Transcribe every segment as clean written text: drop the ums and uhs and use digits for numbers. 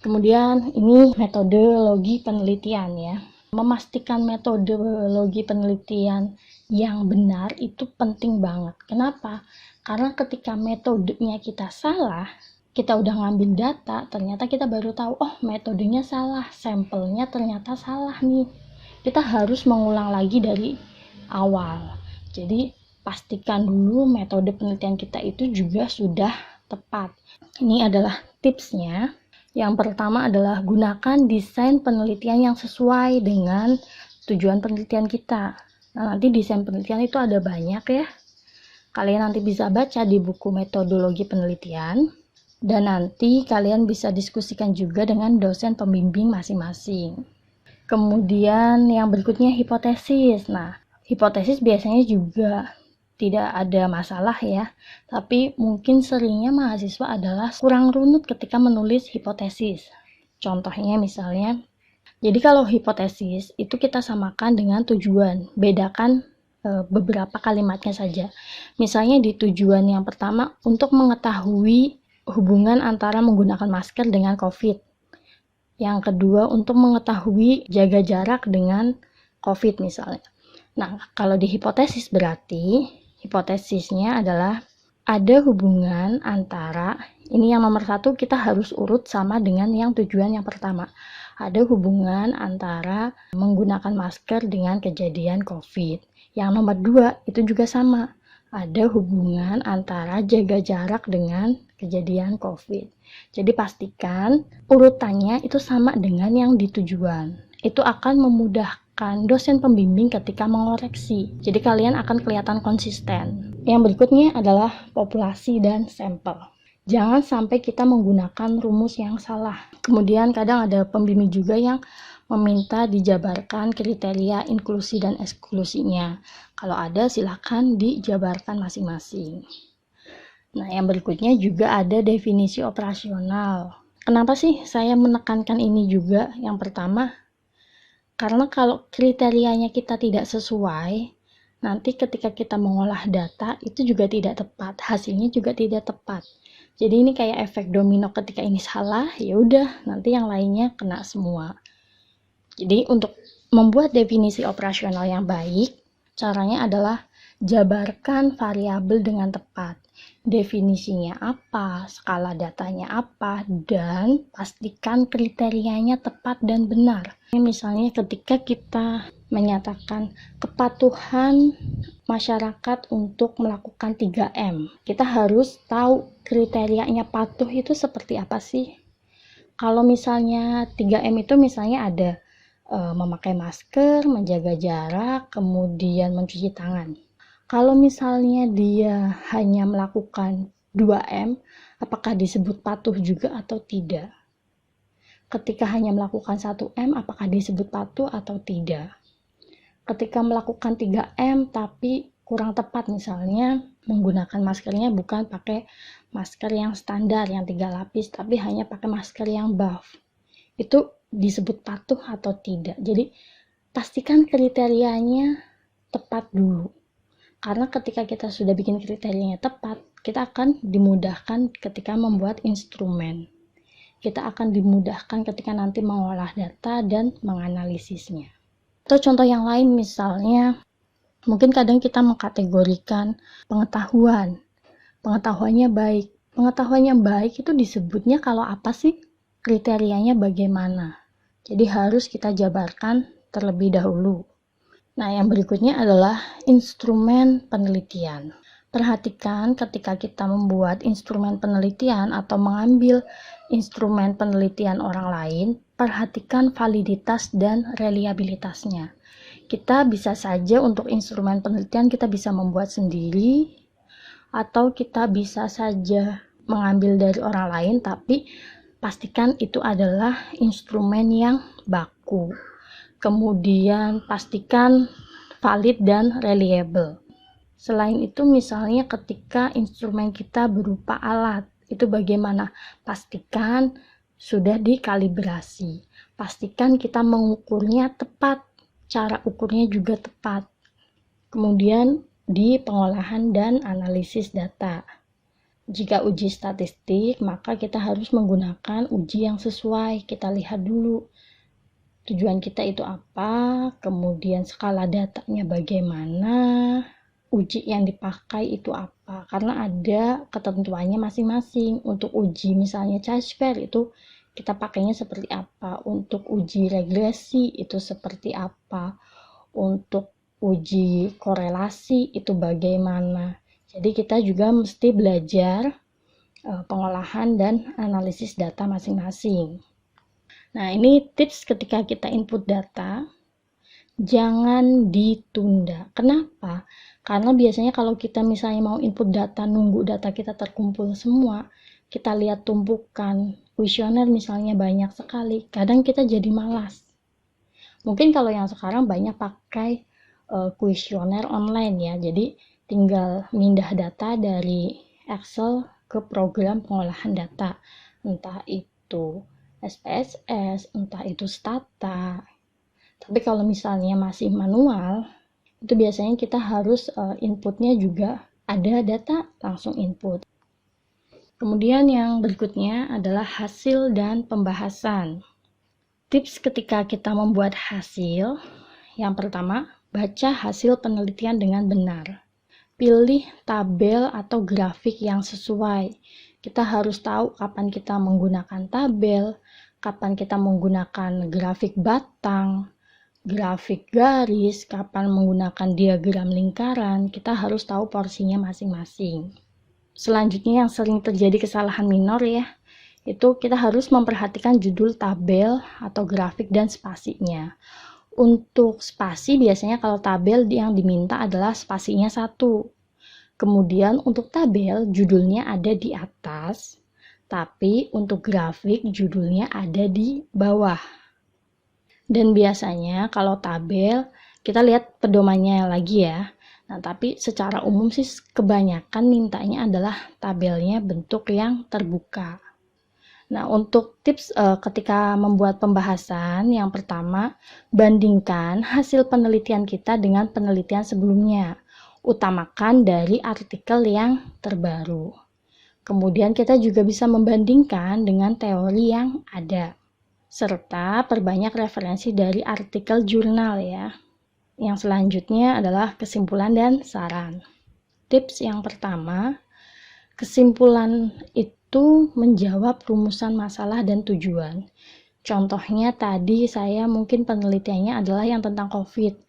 Kemudian ini metodologi penelitian ya. Memastikan metodologi penelitian yang benar itu penting banget. Kenapa? Karena ketika metodenya kita salah, kita udah ngambil data, ternyata kita baru tahu, oh metodenya salah, sampelnya ternyata salah nih. Kita harus mengulang lagi dari awal. Jadi pastikan dulu metode penelitian kita itu juga sudah tepat. Ini adalah tipsnya. Yang pertama adalah gunakan desain penelitian yang sesuai dengan tujuan penelitian kita. Nah, nanti desain penelitian itu ada banyak ya. Kalian nanti bisa baca di buku metodologi penelitian. Dan nanti kalian bisa diskusikan juga dengan dosen pembimbing masing-masing. Kemudian yang berikutnya hipotesis. Nah, hipotesis biasanya juga tidak ada masalah ya, tapi mungkin seringnya mahasiswa adalah kurang runut ketika menulis hipotesis. Contohnya misalnya, jadi kalau hipotesis itu kita samakan dengan tujuan, bedakan beberapa kalimatnya saja. Misalnya di tujuan yang pertama, untuk mengetahui hubungan antara menggunakan masker dengan COVID. Yang kedua, untuk mengetahui jaga jarak dengan COVID misalnya. Nah, kalau di hipotesis berarti hipotesisnya adalah ada hubungan antara, ini yang nomor 1 kita harus urut sama dengan yang tujuan yang pertama. Ada hubungan antara menggunakan masker dengan kejadian COVID. Yang nomor 2 itu juga sama. Ada hubungan antara jaga jarak dengan kejadian COVID. Jadi pastikan urutannya itu sama dengan yang di tujuan. Itu akan memudahkan dosen pembimbing ketika mengoreksi. Jadi kalian akan kelihatan konsisten. Yang berikutnya adalah populasi dan sampel. Jangan sampai kita menggunakan rumus yang salah. Kemudian kadang ada pembimbing juga yang meminta dijabarkan kriteria inklusi dan eksklusinya. Kalau ada silakan dijabarkan masing-masing. Nah, yang berikutnya juga ada definisi operasional. Kenapa sih saya menekankan ini juga? Yang pertama, karena kalau kriterianya kita tidak sesuai, nanti ketika kita mengolah data itu juga tidak tepat, hasilnya juga tidak tepat. Jadi ini kayak efek domino, ketika ini salah, ya udah nanti yang lainnya kena semua. Jadi untuk membuat definisi operasional yang baik, caranya adalah jabarkan variabel dengan tepat. Definisinya apa, skala datanya apa, dan pastikan kriterianya tepat dan benar. Misalnya ketika kita menyatakan kepatuhan masyarakat untuk melakukan 3M, kita harus tahu kriterianya patuh itu seperti apa sih. Kalau misalnya 3M itu misalnya ada memakai masker, menjaga jarak, kemudian mencuci tangan. Kalau misalnya dia hanya melakukan 2M, apakah disebut patuh juga atau tidak? Ketika hanya melakukan 1M, apakah disebut patuh atau tidak? Ketika melakukan 3M tapi kurang tepat, misalnya menggunakan maskernya bukan pakai masker yang standar, yang 3 lapis, tapi hanya pakai masker yang buff. Itu disebut patuh atau tidak? Jadi, pastikan kriterianya tepat dulu. Karena ketika kita sudah bikin kriterianya tepat, kita akan dimudahkan ketika membuat instrumen. Kita akan dimudahkan ketika nanti mengolah data dan menganalisisnya. Atau contoh yang lain misalnya, mungkin kadang kita mengkategorikan pengetahuan. Pengetahuannya baik. Pengetahuannya baik itu disebutnya kalau apa sih? Kriterianya bagaimana? Jadi harus kita jabarkan terlebih dahulu. Nah, yang berikutnya adalah instrumen penelitian. Perhatikan ketika kita membuat instrumen penelitian atau mengambil instrumen penelitian orang lain, perhatikan validitas dan reliabilitasnya. Kita bisa saja untuk instrumen penelitian kita bisa membuat sendiri, atau kita bisa saja mengambil dari orang lain, tapi pastikan itu adalah instrumen yang baku. Kemudian pastikan valid dan reliable. Selain itu misalnya ketika instrumen kita berupa alat, itu bagaimana? Pastikan sudah dikalibrasi. Pastikan kita mengukurnya tepat, cara ukurnya juga tepat. Kemudian di pengolahan dan analisis data. Jika uji statistik, maka kita harus menggunakan uji yang sesuai. Kita lihat dulu tujuan kita itu apa, kemudian skala datanya bagaimana, uji yang dipakai itu apa. Karena ada ketentuannya masing-masing. Untuk uji misalnya chi-square itu kita pakainya seperti apa, untuk uji regresi itu seperti apa, untuk uji korelasi itu bagaimana. Jadi kita juga mesti belajar pengolahan dan analisis data masing-masing. Nah, ini tips ketika kita input data, jangan ditunda. Kenapa? Karena biasanya kalau kita misalnya mau input data, nunggu data kita terkumpul semua, kita lihat tumpukan kuesioner misalnya banyak sekali, kadang kita jadi malas. Mungkin kalau yang sekarang banyak pakai kuesioner online ya, jadi tinggal mindah data dari Excel ke program pengolahan data, entah itu SPSS, entah itu Stata. Tapi kalau misalnya masih manual, itu biasanya kita harus inputnya juga ada data, langsung input. Kemudian yang berikutnya adalah hasil dan pembahasan. Tips ketika kita membuat hasil, yang pertama, baca hasil penelitian dengan benar. Pilih tabel atau grafik yang sesuai. Kita harus tahu kapan kita menggunakan tabel, kapan kita menggunakan grafik batang, grafik garis, kapan menggunakan diagram lingkaran. Kita harus tahu porsinya masing-masing. Selanjutnya yang sering terjadi kesalahan minor ya, itu kita harus memperhatikan judul tabel atau grafik dan spasinya. Untuk spasi biasanya kalau tabel yang diminta adalah spasinya 1. Kemudian untuk tabel judulnya ada di atas, tapi untuk grafik judulnya ada di bawah. Dan biasanya kalau tabel kita lihat pedomannya lagi ya. Nah, tapi secara umum sih kebanyakan mintanya adalah tabelnya bentuk yang terbuka. Nah, untuk tips ketika membuat pembahasan, yang pertama, bandingkan hasil penelitian kita dengan penelitian sebelumnya. Utamakan dari artikel yang terbaru. Kemudian kita juga bisa membandingkan dengan teori yang ada. Serta perbanyak referensi dari artikel jurnal ya. Yang selanjutnya adalah kesimpulan dan saran. Tips yang pertama, kesimpulan itu menjawab rumusan masalah dan tujuan. Contohnya tadi saya mungkin penelitiannya adalah yang tentang COVID.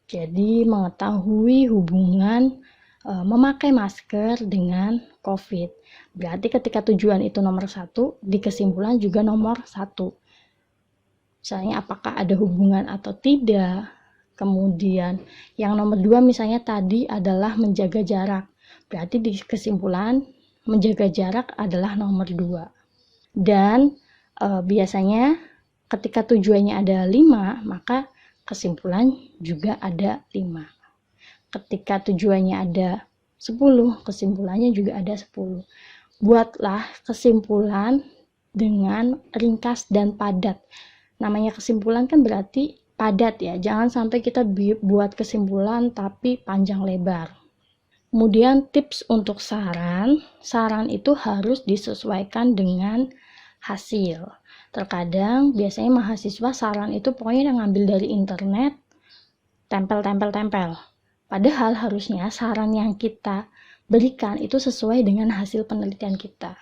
Jadi mengetahui hubungan memakai masker dengan COVID. Berarti ketika tujuan itu nomor 1, di kesimpulan juga nomor 1. Misalnya apakah ada hubungan atau tidak. Kemudian yang nomor 2 misalnya tadi adalah menjaga jarak. Berarti di kesimpulan menjaga jarak adalah nomor 2. Dan biasanya ketika tujuannya ada 5, maka kesimpulan juga ada 5. Ketika tujuannya ada 10, kesimpulannya juga ada 10. Buatlah kesimpulan dengan ringkas dan padat. Namanya kesimpulan kan berarti padat ya. Jangan sampai kita buat kesimpulan tapi panjang lebar. Kemudian tips untuk saran itu harus disesuaikan dengan hasil. Terkadang biasanya mahasiswa saran itu pokoknya ngambil dari internet, tempel. Padahal harusnya saran yang kita berikan itu sesuai dengan hasil penelitian kita.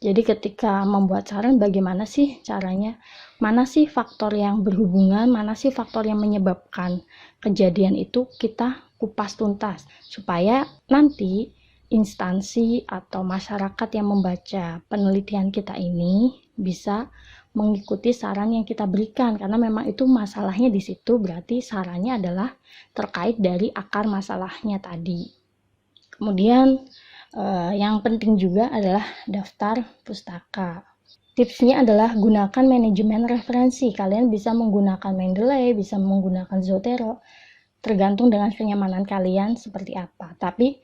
Jadi ketika membuat saran bagaimana sih caranya? Mana sih faktor yang berhubungan, mana sih faktor yang menyebabkan kejadian itu, kita kupas tuntas supaya nanti instansi atau masyarakat yang membaca penelitian kita ini bisa mengikuti saran yang kita berikan, karena memang itu masalahnya di situ, berarti sarannya adalah terkait dari akar masalahnya tadi. Kemudian yang penting juga adalah daftar pustaka. Tipsnya adalah gunakan manajemen referensi. Kalian bisa menggunakan Mendeley, bisa menggunakan Zotero, tergantung dengan kenyamanan kalian seperti apa. Tapi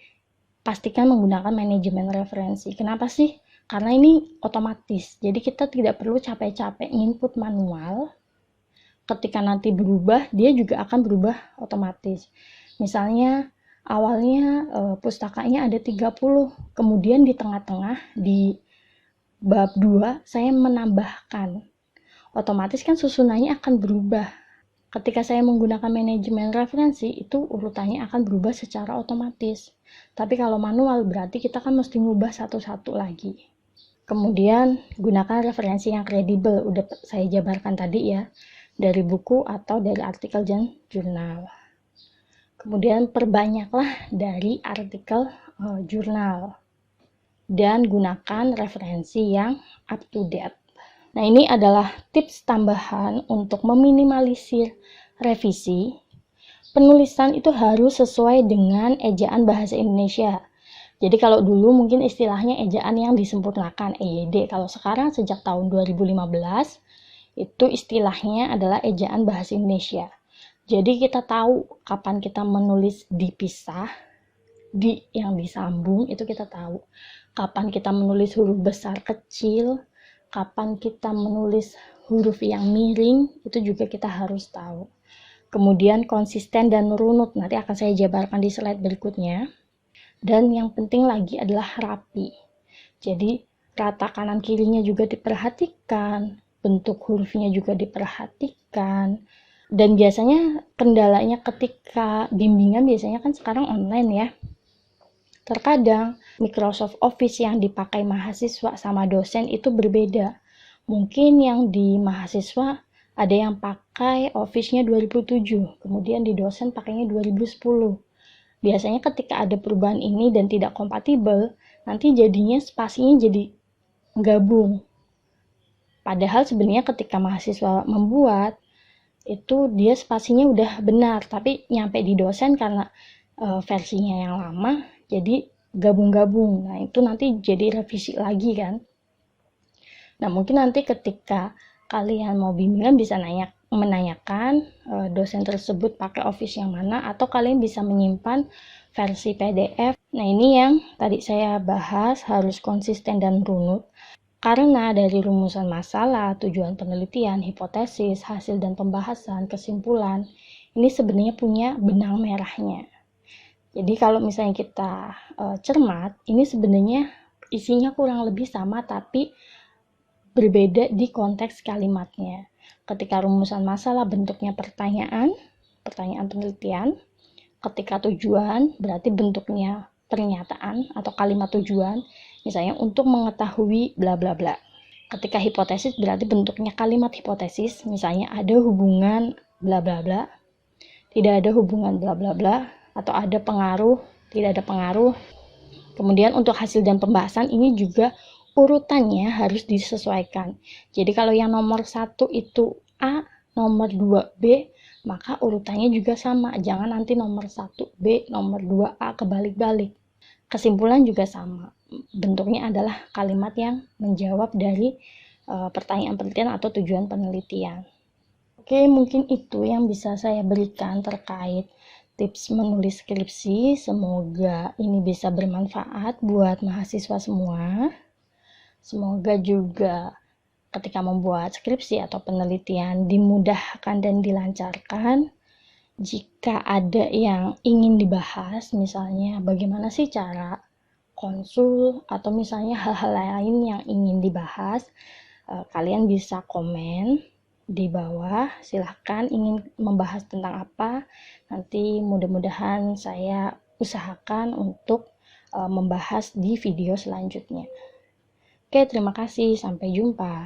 pastikan menggunakan manajemen referensi. Kenapa sih? Karena ini otomatis. Jadi kita tidak perlu capek-capek input manual. Ketika nanti berubah, dia juga akan berubah otomatis. Misalnya awalnya pustakanya ada 30, kemudian di tengah-tengah di bab 2 saya menambahkan. Otomatis kan susunannya akan berubah. Ketika saya menggunakan manajemen referensi, itu urutannya akan berubah secara otomatis. Tapi kalau manual berarti kita kan mesti ngubah satu-satu lagi. Kemudian gunakan referensi yang kredibel, udah saya jabarkan tadi ya, dari buku atau dari artikel dan jurnal. Kemudian perbanyaklah dari artikel jurnal dan gunakan referensi yang up to date. Nah, ini adalah tips tambahan untuk meminimalisir revisi. Penulisan itu harus sesuai dengan ejaan bahasa Indonesia. Jadi kalau dulu mungkin istilahnya ejaan yang disempurnakan, EYD. Kalau sekarang sejak tahun 2015, itu istilahnya adalah ejaan bahasa Indonesia. Jadi kita tahu kapan kita menulis dipisah, di yang disambung itu kita tahu. Kapan kita menulis huruf besar kecil, kapan kita menulis huruf yang miring, itu juga kita harus tahu. Kemudian konsisten dan runut, nanti akan saya jabarkan di slide berikutnya. Dan yang penting lagi adalah rapi. Jadi rata kanan kirinya juga diperhatikan, bentuk hurufnya juga diperhatikan. Dan biasanya kendalanya ketika bimbingan biasanya kan sekarang online ya. Terkadang Microsoft Office yang dipakai mahasiswa sama dosen itu berbeda. Mungkin yang di mahasiswa ada yang pakai Office-nya 2007, kemudian di dosen pakainya 2010. Biasanya ketika ada perubahan ini dan tidak kompatibel, nanti jadinya spasinya jadi gabung. Padahal sebenarnya ketika mahasiswa membuat, itu dia spasinya udah benar, tapi nyampe di dosen karena versinya yang lama, jadi gabung-gabung. Nah, itu nanti jadi revisi lagi kan. Nah, mungkin nanti ketika kalian mau bimbingan bisa menanyakan dosen tersebut pakai Office yang mana, atau kalian bisa menyimpan versi PDF. Nah, ini yang tadi saya bahas, harus konsisten dan runut. Karena dari rumusan masalah, tujuan penelitian, hipotesis, hasil dan pembahasan, kesimpulan, ini sebenarnya punya benang merahnya. Jadi kalau misalnya kita cermat, ini sebenarnya isinya kurang lebih sama, tapi berbeda di konteks kalimatnya. Ketika rumusan masalah bentuknya pertanyaan penelitian. Ketika tujuan berarti bentuknya pernyataan atau kalimat tujuan, misalnya untuk mengetahui bla bla bla. Ketika hipotesis berarti bentuknya kalimat hipotesis, misalnya ada hubungan bla bla bla, tidak ada hubungan bla bla bla, atau ada pengaruh, tidak ada pengaruh. Kemudian untuk hasil dan pembahasan ini juga urutannya harus disesuaikan. Jadi kalau yang nomor 1 itu A, nomor 2 B, maka urutannya juga sama. Jangan nanti nomor 1 B, nomor 2 A kebalik-balik. Kesimpulan juga sama. Bentuknya adalah kalimat yang menjawab dari pertanyaan penelitian atau tujuan penelitian. Oke, mungkin itu yang bisa saya berikan terkait tips menulis skripsi. Semoga ini bisa bermanfaat buat mahasiswa semua. Semoga juga ketika membuat skripsi atau penelitian dimudahkan dan dilancarkan. Jika ada yang ingin dibahas, misalnya bagaimana sih cara konsul, atau misalnya hal-hal lain yang ingin dibahas, kalian bisa komen di bawah. Silahkan ingin membahas tentang apa, nanti mudah-mudahan saya usahakan untuk membahas di video selanjutnya. Oke, terima kasih. Sampai jumpa.